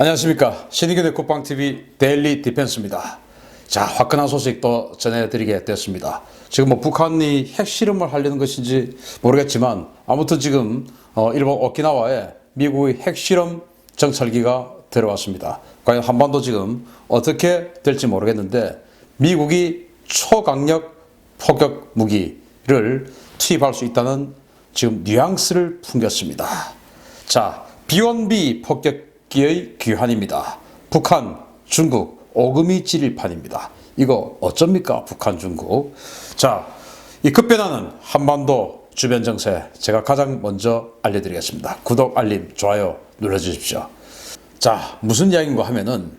안녕하십니까. 신의균의 국방TV 데일리 디펜스입니다. 자, 화끈한 소식 또 전해드리게 됐습니다. 지금 뭐 북한이 핵실험을 하려는 것인지 모르겠지만 아무튼 지금 일본 오키나와에 미국의 핵실험 정찰기가 들어왔습니다. 과연 한반도 지금 어떻게 될지 모르겠는데 미국이 초강력 포격 무기를 투입할 수 있다는 지금 뉘앙스를 풍겼습니다. 자, B1B 폭격기의 귀환입니다. 북한, 중국 오금이 찌릴 판입니다. 이거 어쩝니까? 북한, 중국. 자, 이 급변하는 한반도 주변 정세 제가 가장 먼저 알려드리겠습니다. 구독, 알림, 좋아요 눌러주십시오. 자, 무슨 이야기인가 하면은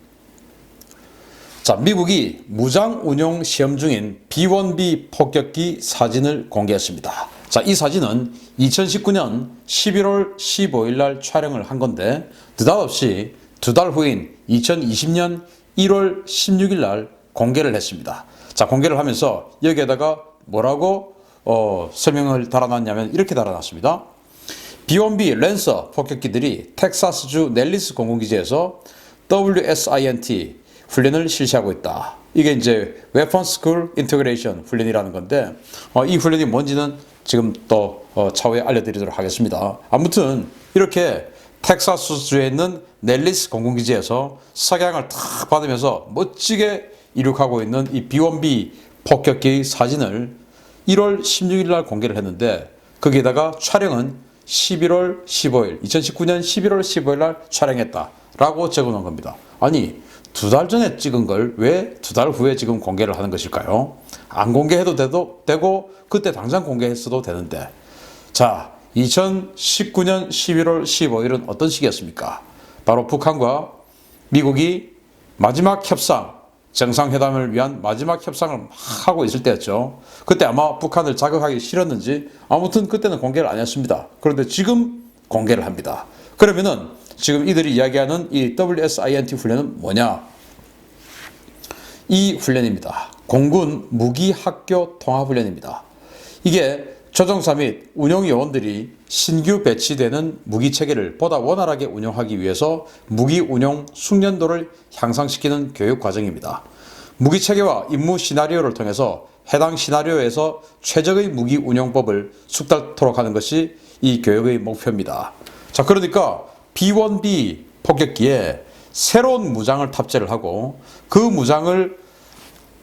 자, 미국이 무장 운용 시험 중인 B1B 폭격기 사진을 공개했습니다. 자, 이 사진은 2019년 11월 15일 날 촬영을 한 건데 느닷없이 두 달 후인 2020년 1월 16일 날 공개를 했습니다. 자, 공개를 하면서 여기에다가 뭐라고 설명을 달아놨냐면 이렇게 달아놨습니다. B1B 랜서 폭격기들이 텍사스주 넬리스 공군기지에서 WSINT 훈련을 실시하고 있다. 이게 이제 Weapon School Integration 훈련이라는 건데 이 훈련이 뭔지는 지금 또 차후에 알려드리도록 하겠습니다. 아무튼 이렇게 텍사스주에 있는 넬리스 공군기지에서 석양을 탁 받으면서 멋지게 이륙하고 있는 이 B1B 폭격기의 사진을 1월 16일 날 공개를 했는데 거기에다가 촬영은 11월 15일, 2019년 11월 15일 날 촬영했다라고 적어놓은 겁니다. 아니, 두 달 전에 찍은 걸 왜 두 달 후에 지금 공개를 하는 것일까요? 안 공개해도 되고 그때 당장 공개했어도 되는데. 자, 2019년 11월 15일은 어떤 시기였습니까? 바로 북한과 미국이 마지막 협상, 정상회담을 위한 마지막 협상을 막 하고 있을 때였죠. 그때 아마 북한을 자극하기 싫었는지 아무튼 그때는 공개를 안 했습니다. 그런데 지금 공개를 합니다. 그러면은 지금 이들이 이야기하는 이 WSINT 훈련은 뭐냐? 이 훈련입니다. 공군 무기학교 통합훈련입니다. 이게 조종사 및 운용요원들이 신규 배치되는 무기체계를 보다 원활하게 운용하기 위해서 무기운용 숙련도를 향상시키는 교육과정입니다. 무기체계와 임무 시나리오를 통해서 해당 시나리오에서 최적의 무기운용법을 숙달토록 하는 것이 이 교육의 목표입니다. 자, 그러니까 B1B 폭격기에 새로운 무장을 탑재를 하고 그 무장을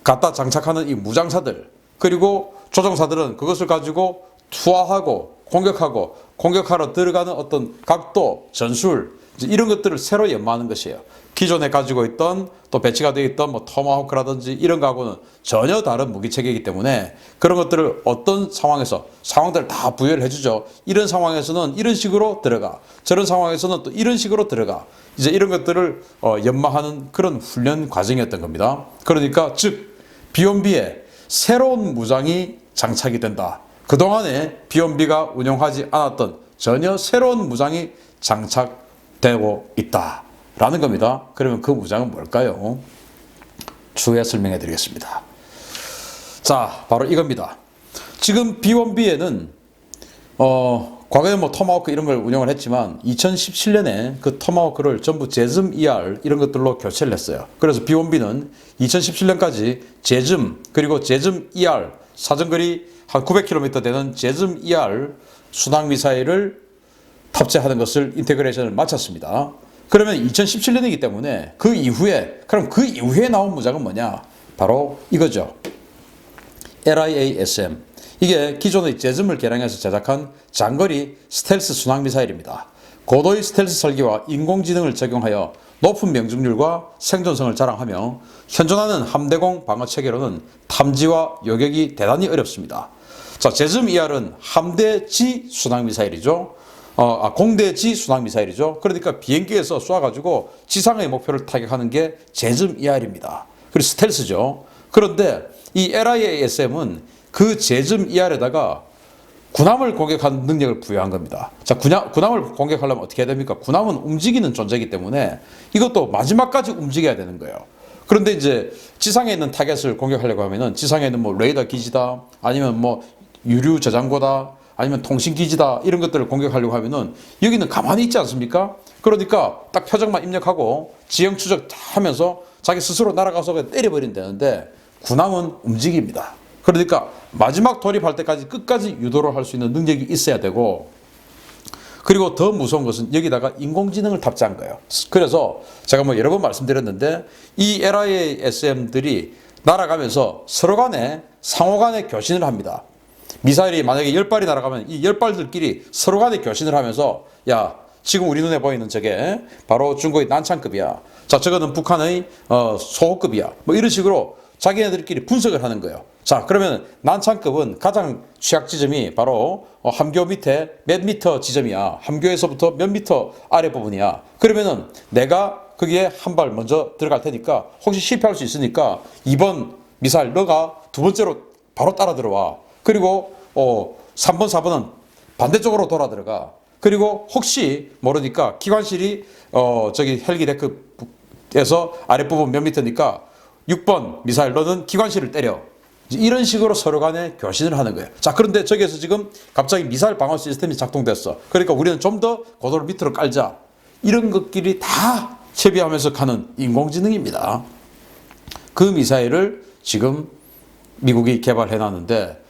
갖다 장착하는 이 무장사들 그리고 조종사들은 그것을 가지고 투하하고 공격하러 들어가는 어떤 각도, 전술 이런 것들을 새로 연마하는 것이에요. 기존에 가지고 있던 또 배치가 되어 있던 뭐 토마호크라든지 이런 거하고는 전혀 다른 무기체계이기 때문에 그런 것들을 어떤 상황에서 상황들을 다 부여를 해주죠. 이런 상황에서는 이런 식으로 들어가, 저런 상황에서는 또 이런 식으로 들어가, 이제 이런 것들을 연마하는 그런 훈련 과정이었던 겁니다. 그러니까 즉 B1B에 새로운 무장이 장착이 된다. 그동안에 B1B가 운용하지 않았던 전혀 새로운 무장이 장착되고 있다라는 겁니다. 그러면 그 무장은 뭘까요? 추후에 설명해 드리겠습니다. 자, 바로 이겁니다. 지금 B1B에는 과거에 뭐 토마호크 이런 걸 운영을 했지만 2017년에 그 토마호크를 전부 제즘 ER 이런 것들로 교체를 했어요. 그래서 B1B는 2017년까지 제즘 그리고 제즘 ER 사정거리 한 900km 되는 제즘 ER 순항 미사일을 탑재하는 것을 인테그레이션을 마쳤습니다. 그러면 2017년이기 때문에 그 이후에 나온 무장은 뭐냐? 바로 이거죠. LIASM. 이게 기존의 제즘을 개량해서 제작한 장거리 스텔스 순항미사일입니다. 고도의 스텔스 설계와 인공지능을 적용하여 높은 명중률과 생존성을 자랑하며 현존하는 함대공 방어체계로는 탐지와 요격이 대단히 어렵습니다. 자, 제즘 ER은 함대지 순항미사일이죠. 공대지 순항미사일이죠. 그러니까 비행기에서 쏴가지고 지상의 목표를 타격하는 게 제즘 ER입니다. 그리고 스텔스죠. 그런데 이 LIASM은 그 제즘 ER에다가 군함을 공격하는 능력을 부여한 겁니다. 자, 군함을 공격하려면 어떻게 해야 됩니까? 군함은 움직이는 존재이기 때문에 이것도 마지막까지 움직여야 되는 거예요. 그런데 이제 지상에 있는 타겟을 공격하려고 하면은 지상에 있는 뭐 레이더 기지다, 아니면 뭐 유류 저장고다, 아니면 통신기지다 이런 것들을 공격하려고 하면은 여기는 가만히 있지 않습니까? 그러니까 딱 표적만 입력하고 지형 추적 다 하면서 자기 스스로 날아가서 그냥 때려버리면 되는데 군함은 움직입니다. 그러니까 마지막 돌입할 때까지 끝까지 유도를 할 수 있는 능력이 있어야 되고, 그리고 더 무서운 것은 여기다가 인공지능을 탑재한 거예요. 그래서 제가 뭐 여러 번 말씀드렸는데 이 LISM들이 날아가면서 서로 간에 상호 간에 교신을 합니다. 미사일이 만약에 10발이 날아가면 이 10발들끼리 서로 간에 교신을 하면서, 야, 지금 우리 눈에 보이는 저게 바로 중국의 난창급이야. 자, 저거는 북한의 소호급이야. 뭐 이런 식으로 자기네들끼리 분석을 하는 거예요. 자, 그러면 난창급은 가장 취약 지점이 바로 함교 밑에 몇 미터 지점이야. 함교에서부터 몇 미터 아래 부분이야. 그러면은 내가 거기에 한 발 먼저 들어갈 테니까 혹시 실패할 수 있으니까 2번 미사일 너가 두 번째로 바로 따라 들어와. 그리고 3번, 4번은 반대쪽으로 돌아 들어가. 그리고 혹시 모르니까 기관실이 저기 헬기 데크에서 아랫부분 몇 미터니까 6번 미사일 너는 기관실을 때려. 이런 식으로 서로 간에 교신을 하는 거예요. 자, 그런데 저기에서 지금 갑자기 미사일 방어 시스템이 작동됐어. 그러니까 우리는 좀 더 고도를 밑으로 깔자. 이런 것끼리 다 채비하면서 가는 인공지능입니다. 그 미사일을 지금 미국이 개발해 놨는데,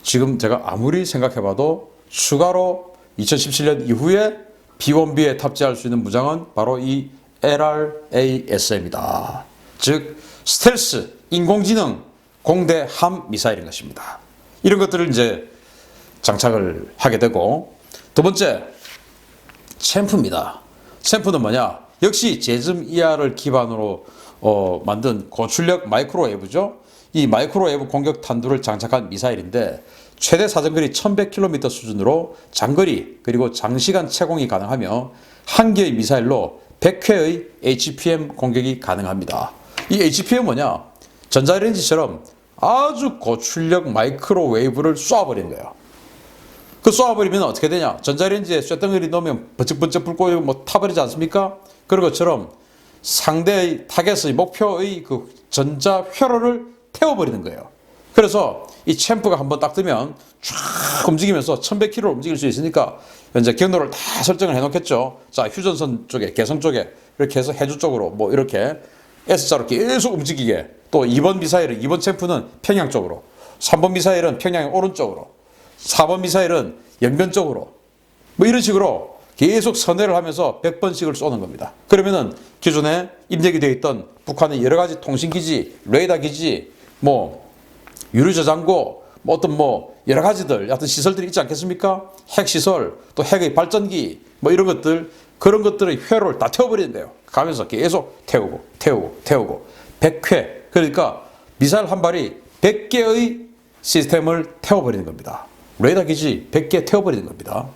지금 제가 아무리 생각해봐도 추가로 2017년 이후에 B1B에 탑재할 수 있는 무장은 바로 이 LRASM이다. 즉 스텔스 인공지능 공대 함 미사일인 것입니다. 이런 것들을 이제 장착을 하게 되고, 두 번째 챔프입니다. 챔프는 뭐냐? 역시 제즘 ER을 기반으로 만든 고출력 마이크로웨이브죠. 이 마이크로웨이브 공격 탄두를 장착한 미사일인데 최대 사정거리 1100km 수준으로 장거리 그리고 장시간 채공이 가능하며 한 개의 미사일로 100회의 HPM 공격이 가능합니다. 이 HPM 뭐냐? 전자레인지처럼 아주 고출력 마이크로웨이브를 쏘아버리는 거예요. 그 쏘아버리면 어떻게 되냐? 전자레인지에 쇳덩어리 넣으면 번쩍번쩍 불 꼬이고 뭐 타버리지 않습니까? 그런 것처럼 상대의 타겟의 목표의 그 전자 회로를 태워버리는 거예요. 그래서 이 챔프가 한번 딱 뜨면 쫙 움직이면서 1100km를 움직일 수 있으니까 이제 경로를 다 설정을 해놓겠죠. 자, 휴전선 쪽에, 개성 쪽에 이렇게 해서 해주 쪽으로 뭐 이렇게 S자로 계속 움직이게. 또 2번 미사일은, 2번 챔프는 평양 쪽으로, 3번 미사일은 평양의 오른쪽으로, 4번 미사일은 연변 쪽으로, 뭐 이런 식으로 계속 선회를 하면서 100번씩을 쏘는 겁니다. 그러면은 기존에 입력이 되어 있던 북한의 여러 가지 통신기지, 레이더 기지, 뭐 유류저장고, 뭐 어떤 뭐 여러 가지들, 어떤 시설들이 있지 않겠습니까? 핵시설, 또 핵의 발전기, 뭐 이런 것들, 그런 것들의 회로를 다 태워버리는데요. 가면서 계속 태우고 100회. 그러니까 미사일 한 발이 100개의 시스템을 태워버리는 겁니다. 레이더 기지 100개 태워버리는 겁니다.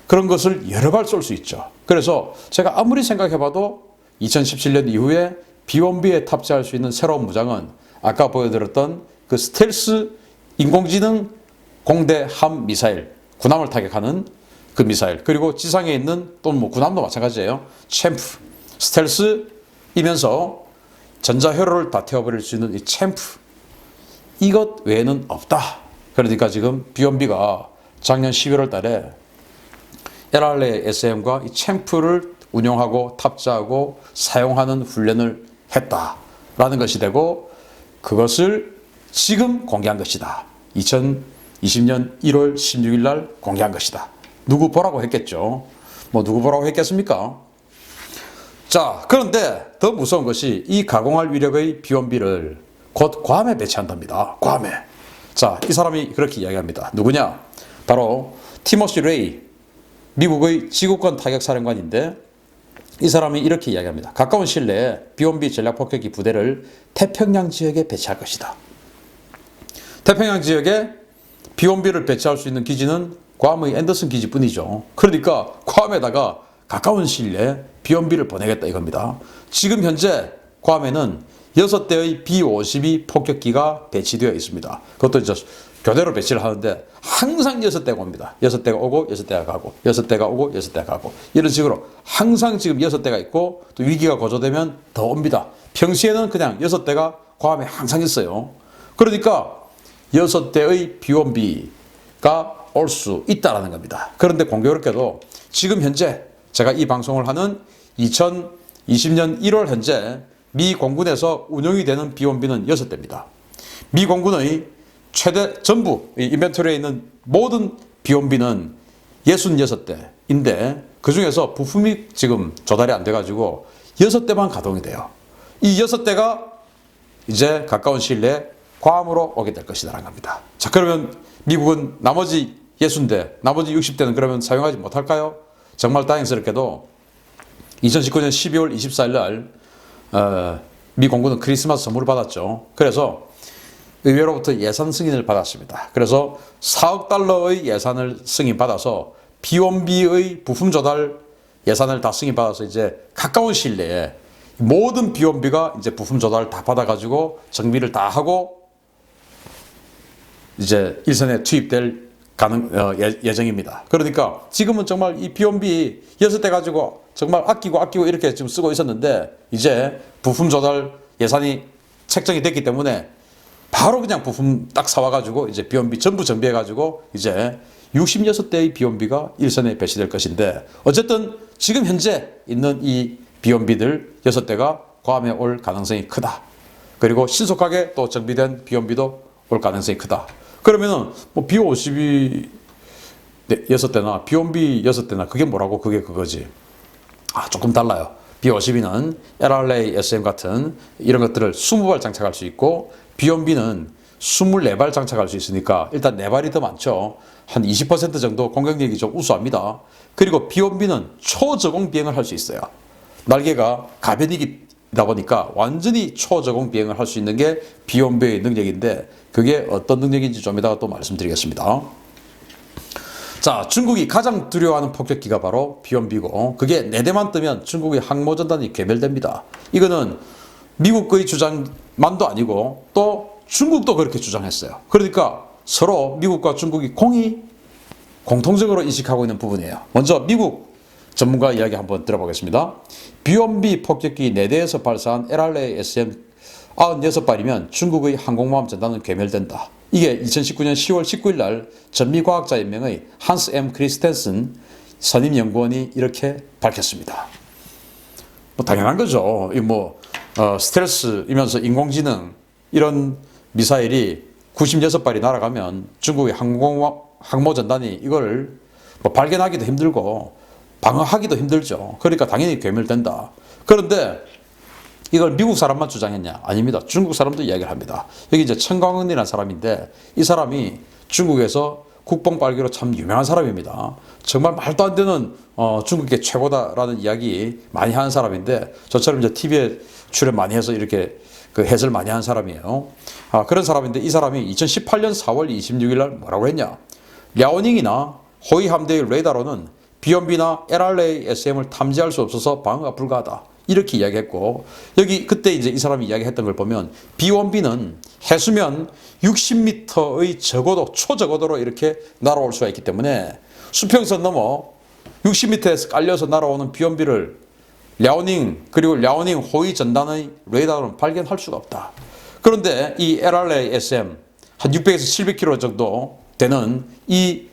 그런 것을 여러 발 쏠 수 있죠. 그래서 제가 아무리 생각해봐도 2017년 이후에 B1B에 탑재할 수 있는 새로운 무장은 아까 보여드렸던 그 스텔스 인공지능 공대 함 미사일, 군함을 타격하는 그 미사일, 그리고 지상에 있는 또 뭐 군함도 마찬가지예요. 챔프, 스텔스이면서 전자회로를 다 태워버릴 수 있는 이 챔프, 이것 외에는 없다. 그러니까 지금 B1B가 작년 11월 달에 LRASM과 이 챔프를 운용하고 탑재하고 사용하는 훈련을 했다라는 것이 되고, 그것을 지금 공개한 것이다. 2020년 1월 16일 날 공개한 것이다. 누구 보라고 했겠죠. 뭐 누구 보라고 했겠습니까? 자, 그런데 더 무서운 것이 이 가공할 위력의 B1B를 곧 괌에 배치한답니다. 괌에. 자, 이 사람이 그렇게 이야기합니다. 누구냐? 바로 티모시 레이, 미국의 지구권 타격사령관인데, 이 사람이 이렇게 이야기합니다. 가까운 시일 내에 B1B 전략폭격기 부대를 태평양 지역에 배치할 것이다. 태평양 지역에 B1B를 배치할 수 있는 기지는 괌의 앤더슨 기지뿐이죠. 그러니까 괌에다가 가까운 시일 내에 B1B를 보내겠다 이겁니다. 지금 현재 괌에는 6대의 B-52 폭격기가 배치되어 있습니다. 그것도 이제 교대로 배치를 하는데 항상 6대가 옵니다. 6대가 오고 6대가 가고 6대가 오고 6대가 가고 이런 식으로 항상 지금 6대가 있고, 또 위기가 고조되면 더 옵니다. 평시에는 그냥 6대가 괌에 항상 있어요. 그러니까 6대의 B1B가 날아올 수 있다라는 겁니다. 그런데 공교롭게도 지금 현재 제가 이 방송을 하는 2020년 1월 현재 미 공군에서 운용이 되는 비원비는 6대입니다. 미 공군의 최대 전부 인벤토리에 있는 모든 비원비는 66대인데 그 중에서 부품이 지금 조달이 안 돼가지고 6대만 가동이 돼요. 이 6대가 이제 가까운 시일 내에 괌으로 오게 될 것이라는 겁니다. 자, 그러면 미국은 나머지 60대, 나머지 60대는 그러면 사용하지 못할까요? 정말 다행스럽게도 2019년 12월 24일 날 미 공군은 크리스마스 선물을 받았죠. 그래서 의회로부터 예산 승인을 받았습니다. 그래서 4억 달러의 예산을 승인받아서 비원비의 부품 조달 예산을 다 승인받아서 이제 가까운 시일 내에 모든 비원비가 이제 부품 조달을 다 받아가지고 정비를 다 하고 이제 일선에 투입될 예정입니다. 그러니까 지금은 정말 이 비원비 6대 가지고 정말 아끼고 이렇게 지금 쓰고 있었는데 이제 부품 조달 예산이 책정이 됐기 때문에 바로 그냥 부품 딱 사와가지고 이제 비원비 전부 정비해가지고 이제 66대의 비원비가 일선에 배치될 것인데 어쨌든 지금 현재 있는 이 비원비들 6대가 괌에 올 가능성이 크다. 그리고 신속하게 또 정비된 비원비도 올 가능성이 크다. 그러면은 뭐 B-52 6대나 비원비 6대나 그게 뭐라고 그게 그거지. 조금 달라요. B-52는 LRA SM 같은 이런 것들을 20발 장착할 수 있고 비원비는 24발 장착할 수 있으니까 일단 4발이 더 많죠. 한 20% 정도 공격력이 좀 우수합니다. 그리고 비원비는 초저공 비행을 할 수 있어요. 날개가 가변이다 보니까 완전히 초저공 비행을 할 수 있는 게 비원비의 능력인데 그게 어떤 능력인지 좀 이따가 또 말씀드리겠습니다. 자, 중국이 가장 두려워하는 폭격기가 바로 비원비고 그게 4대만 뜨면 중국의 항모전단이 괴멸됩니다. 이거는 미국의 주장만도 아니고 또 중국도 그렇게 주장했어요. 그러니까 서로 미국과 중국이 공통적으로 인식하고 있는 부분이에요. 먼저 미국 전문가 이야기 한번 들어보겠습니다. 비원비 폭격기 4대에서 발사한 LRA-SM 96발이면 중국의 항공모함 전단은 괴멸된다. 이게 2019년 10월 19일 날 전미과학자연맹의 한스 M. 크리스텐슨 선임연구원이 이렇게 밝혔습니다. 뭐 당연한 거죠. 스텔스이면서 인공지능 이런 미사일이 96발이 날아가면 중국의 항모전단이 이걸 뭐 발견하기도 힘들고 방어하기도 힘들죠. 그러니까 당연히 괴멸된다. 그런데 이걸 미국 사람만 주장했냐? 아닙니다. 중국 사람도 이야기를 합니다. 여기 이제 천광은이라는 사람인데 이 사람이 중국에서 국뽕 빨기로 참 유명한 사람입니다. 정말 말도 안 되는 중국계 최고다라는 이야기 많이 하는 사람인데 저처럼 이제 TV에 출연 많이 해서 이렇게 그 해설 많이 하는 사람이에요. 그런 사람인데 이 사람이 2018년 4월 26일 날 뭐라고 했냐? 랴오닝이나 호위 함대의 레이더로는 비원비나 LRA-SM을 탐지할 수 없어서 방어가 불가하다. 이렇게 이야기했고 여기 그때 이제 이 사람이 이야기했던 걸 보면 비원비는 해수면 60m의 적어도 초적어도로 이렇게 날아올 수가 있기 때문에 수평선 넘어 60m에서 깔려서 날아오는 비원비를 랴오닝 그리고 랴오닝 호위 전단의 레이더로는 발견할 수가 없다. 그런데 이 LRA-SM 한 600에서 700km 정도 되는 이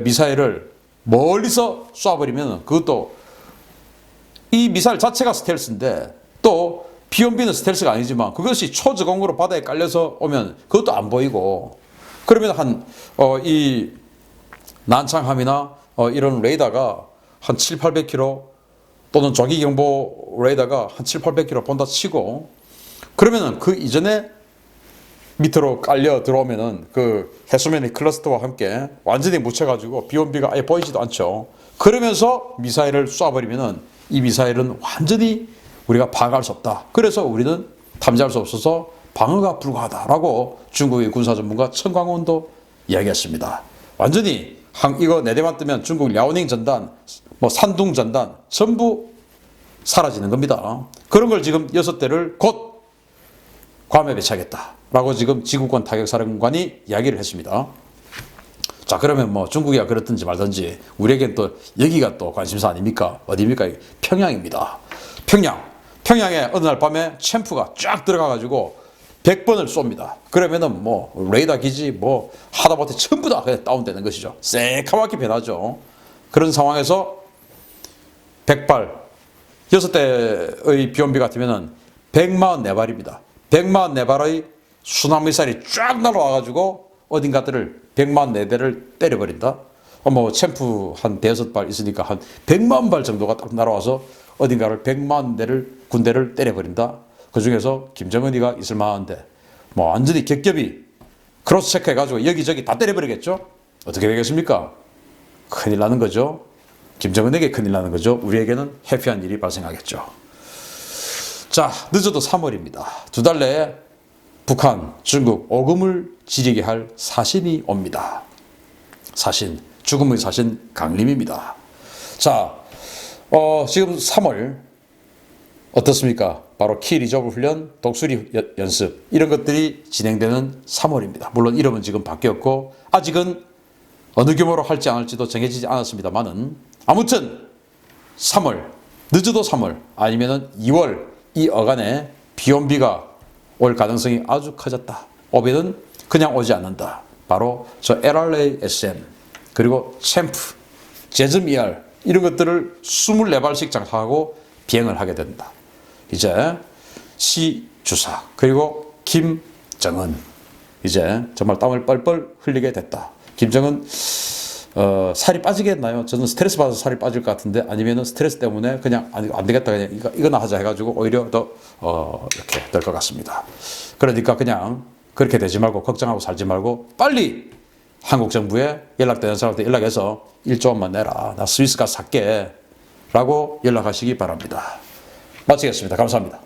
미사일을 멀리서 쏴버리면 그것도 이 미사일 자체가 스텔스인데 또 비원비는 스텔스가 아니지만 그것이 초저공으로 바다에 깔려서 오면 그것도 안 보이고 그러면 이 난창함이나 이런 레이더가 한 700-800km 또는 조기경보 레이더가 한 700-800km 본다 치고 그러면은 그 이전에 밑으로 깔려 들어오면은 그 해수면의 클러스터와 함께 완전히 묻혀가지고 비원비가 아예 보이지도 않죠. 그러면서 미사일을 쏴버리면은 이 미사일은 완전히 우리가 방어할 수 없다. 그래서 우리는 탐지할 수 없어서 방어가 불가하다라고 중국의 군사 전문가 천광원도 이야기했습니다. 완전히 이거 4대만 뜨면 중국 랴오닝 전단, 뭐 산둥 전단 전부 사라지는 겁니다. 그런 걸 지금 6대를 곧 괌에 배치하겠다라고 지금 지구권 타격사령관이 이야기를 했습니다. 자, 그러면 뭐 중국이야 그렇든지 말든지 우리에겐 또 여기가 또 관심사 아닙니까? 어디입니까? 평양입니다. 평양에 어느 날 밤에 챔프가 쫙 들어가가지고 100번을 쏩니다. 그러면은 뭐 레이더 기지 뭐 하다못해 전부 다 그냥 다운되는 것이죠. 새카맣게 변하죠. 그런 상황에서 100발 6대의 비온비 같으면은 144발입니다. 144발의 순항미사일이 쫙 날아와가지고 어딘가들을 144대를 때려버린다. 뭐 챔프 한 5발 있으니까 한 100만 발 정도가 딱 날아와서 어딘가를 100만 대를 군대를 때려버린다. 그 중에서 김정은이가 있을 만한데 뭐 완전히 겹겹이 크로스 체크 해가지고 여기저기 다 때려버리겠죠. 어떻게 되겠습니까? 큰일 나는 거죠. 김정은에게 큰일 나는 거죠. 우리에게는 해피한 일이 발생하겠죠. 자, 늦어도 3월입니다. 2달 내에 북한, 중국 오금을 지리게 할 사신이 옵니다. 사신, 죽음의 사신 강림입니다. 자, 지금 3월 어떻습니까? 바로 키 리저브 훈련, 독수리 연습 이런 것들이 진행되는 3월입니다. 물론 이름은 지금 바뀌었고 아직은 어느 규모로 할지 안 할지도 정해지지 않았습니다만은 아무튼 3월, 늦어도 3월 아니면은 2월 이 어간에 비온비가 올 가능성이 아주 커졌다. 오비는 그냥 오지 않는다. 바로 저 LRA-SM 그리고 챔프, 제즈미알 이런 것들을 24발씩 장착하고 비행을 하게 된다. 이제 시 주사 그리고 김정은 이제 정말 땀을 뻘뻘 흘리게 됐다. 김정은 살이 빠지겠나요? 저는 스트레스 받아서 살이 빠질 것 같은데 아니면은 스트레스 때문에 그냥 안 되겠다 그냥 이거나 하자 해가지고 오히려 더 이렇게 될 것 같습니다. 그러니까 그냥 그렇게 되지 말고 걱정하고 살지 말고 빨리 한국 정부에 연락되는 사람한테 연락해서 1조 원만 내라. 나 스위스 가서 살게 라고 연락하시기 바랍니다. 마치겠습니다. 감사합니다.